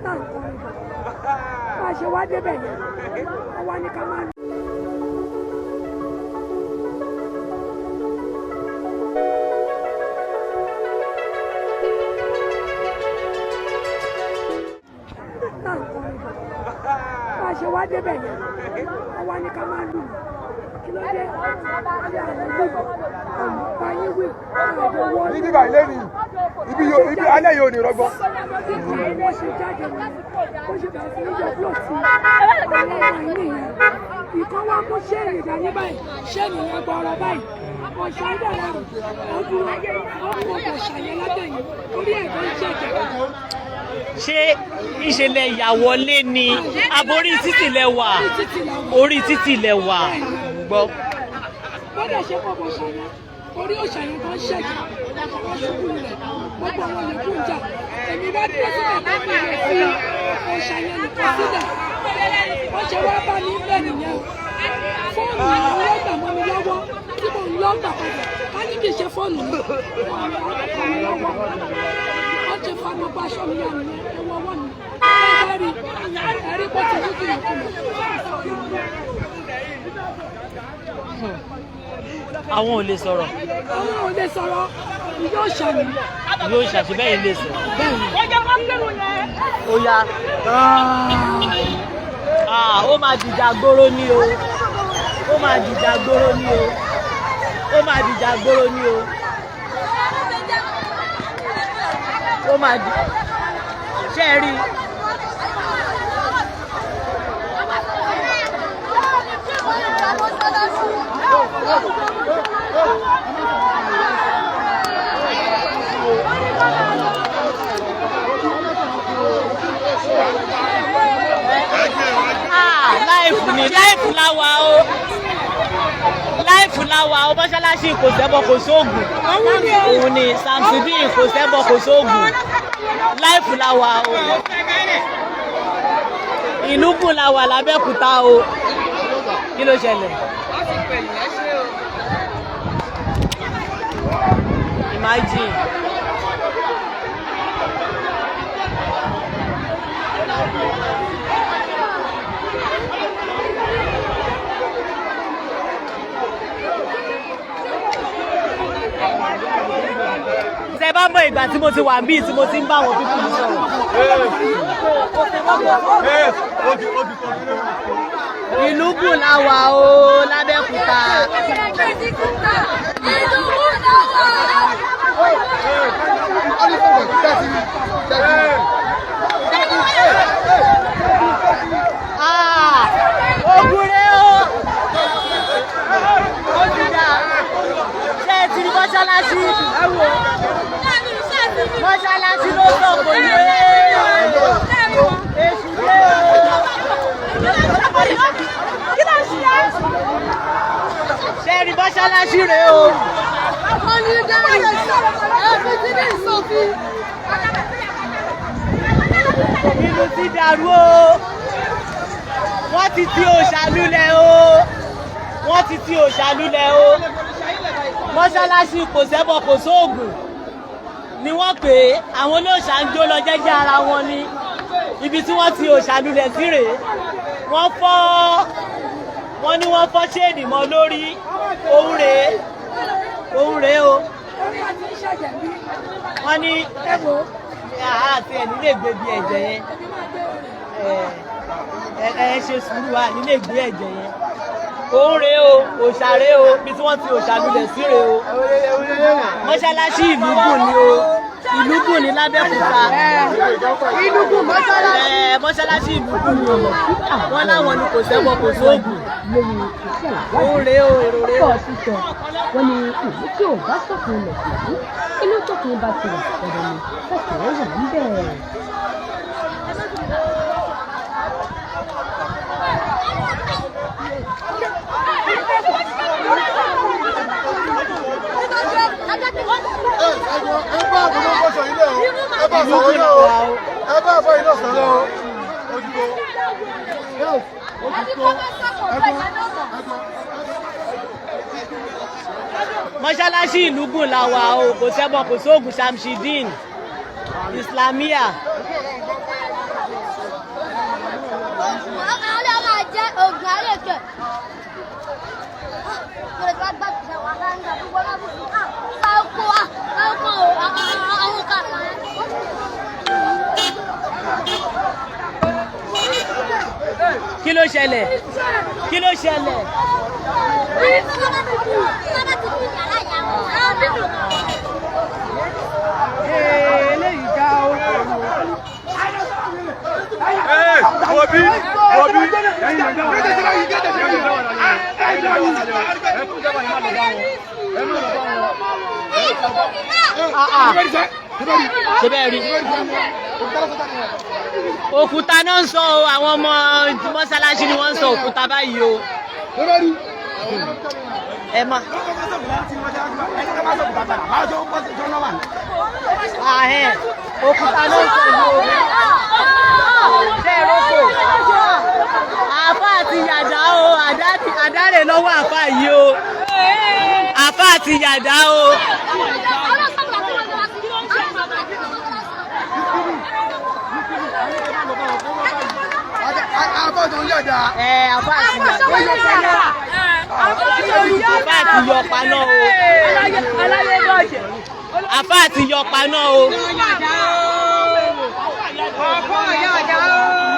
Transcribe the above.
náà ń kọrin bọ̀ bá a ṣe wá débẹ̀ yẹn wọ́n wá ní ká máa lù. náà ń kọrin bọ̀ bá a ṣe wá débẹ̀ yẹn wọ́n wá ní ká máa lù kí ló dé ní bíbá ilé ni ibi alẹ́ yóò ní rọgbọ. bó ṣe jáde ní bó ṣe bẹ̀rẹ̀ sí ní yọ búlọ̀tì àwọn ọmọ ilé yẹn ìkan wá mú ṣéènì dání báyìí ṣéènì yẹn gbọ́rọ̀ báyìí ọ̀ṣà ìdàrà ọdún ọmọ ọ̀ṣà yẹn látẹ̀yìn torí ẹ̀gbọ́n jẹ̀jẹ̀. ṣé ìṣẹ̀lẹ̀ ìyàwọlé ni aborí títì lẹ wà orí títì lẹ wà gbọ́. bọ́dẹ̀ ṣe kọ́ bọ̀ ṣàyẹn orí òṣàyẹn kan ṣẹ̀jẹ̀ àkọ́kọ́ ṣubú rẹ̀ gbogbo àwọn yòókù ń jà èmi bá dúró sílẹ̀ tó fi rẹ̀ sí òṣàyẹn nìkan sílẹ̀ wọ́n ṣe wá bá mi bẹ́ẹ̀ nìyẹn fóònù àwọn ọlọ́gbà mọ́ mi lọ́wọ́ tí mò ń lọ́gbà padà ká ní kì í ṣe fóònù mi ọ̀rọ̀ mi lọ́wọ́ wọ́n ti fa gbogbo aṣọ mi yàrá yẹn ẹ̀wọ̀ ọwọ́ mi ẹ̀rí pọ̀ tí yìí kì í kú lọ. àwọn ò lè sọ̀rọ̀. àwọn ò lè sọ̀rọ̀ yóò ṣàmì. yóò ṣàṣì bẹ́ẹ̀ lè sọ. bẹ́ẹ̀ni. ó yá. ó máa dìjà gbóró ní o. ó máa dìjà gbóró ní o. ó máa dìjà gbóró ní o. ó máa di. ṣé ẹ rí i. láìfù ni láìfù láwa o láìfù láwa o mọ́ṣáláṣí kò sẹ́bọ kò sóògùn òun ni Samsudeen kò sẹ́bọ kò sóògùn láìfù láwa o ìlúkùn láwa l'Abẹ́òkúta o kí ló ṣẹlẹ̀. Imagine. Ṣé bá mọ̀ ìgbà tí mo ti wà níbí tí mo ti ń bá àwọn pípù yìí sọ̀rọ̀. Ìlúkùn láwa o l'Abẹ́òkúta. Ogun rẹ o. Ó ti dà. Ṣé ẹ ti rí mọ́ṣáláṣí? Mọ́ṣáláṣí ló sọ kò yé. Èṣù dé o. Ṣé ẹ rí mọ́ṣáláṣí rẹ o? Ìlú ti dàrú o. Wọ́n ti ti òòṣà lulẹ̀ o. Wọ́n ti ti òòṣà lulẹ̀ o. Mọ́ṣáláṣí kò sẹ́bọ kò sóògùn ni wọ́n pè é. Àwọn olóòṣà ń jó lọ jẹ́jẹ́ ara wọn ni. Ibi tí wọ́n ti òòṣà lulẹ̀ sí rèé. Wọ́n ní wọ́n fọ́ ṣéèdì mọ́ lórí. Òun rèé. Òun rèé o. Wọ́n ní àti ẹ̀ nílé gbé bí ẹ̀jẹ̀ yẹn. Ẹ ṣe sùúrù wa nílé gbé ẹ̀jẹ̀ yẹn. Òun rèé o, òòṣà rèé o, bí tí wọ́n ti òòṣà lulẹ̀ sí rèé o. Mọ́ṣáláṣí Ìlúgùn ni o. Ìlúgùn ní l'Abẹ́òkúta. Ìlúgùn mọ́ṣáláṣí. Mọ́ṣáláṣí Ìlúgùn ni o. Wọ́n láwọn ni kò sẹ́bọ kò sóògùn. Òun rèé o, èrò rèé o. Wọ́n ní ìlú tí ò bá sọ̀kan ilẹ̀ sí inú tókun bá ti wà ọ̀dọ̀ ni fẹsẹ̀ wà ń bẹ̀. Mọ́ṣáláṣí Ìlúgùn la wà o, kò sẹ́bọ kò sóògùn Samsudeen Islamia. Kí ló ṣẹlẹ̀? Kí ló ṣẹlẹ̀? eléyìí já o. Obi. Ṣé bẹ́ẹ̀ rí? Òkúta náà ń sọ o, àwọn ọmọ mọ́sálásí ni wọ́n ń sọ òkúta báyìí o. Ẹ má. Òkúta náà ń sọ yìí o. Bẹ́ẹ̀ rọ́pò. Àfá àti yàdá o, àdárè lọ́wọ́ àfá yìí o. Àfá àti yàdá o. Àfá tó ń yàdá. Àfá àti yàdá. Àfá àti yọpa náà o. Àfá àti yọpa náà o. Àfá yàdá o.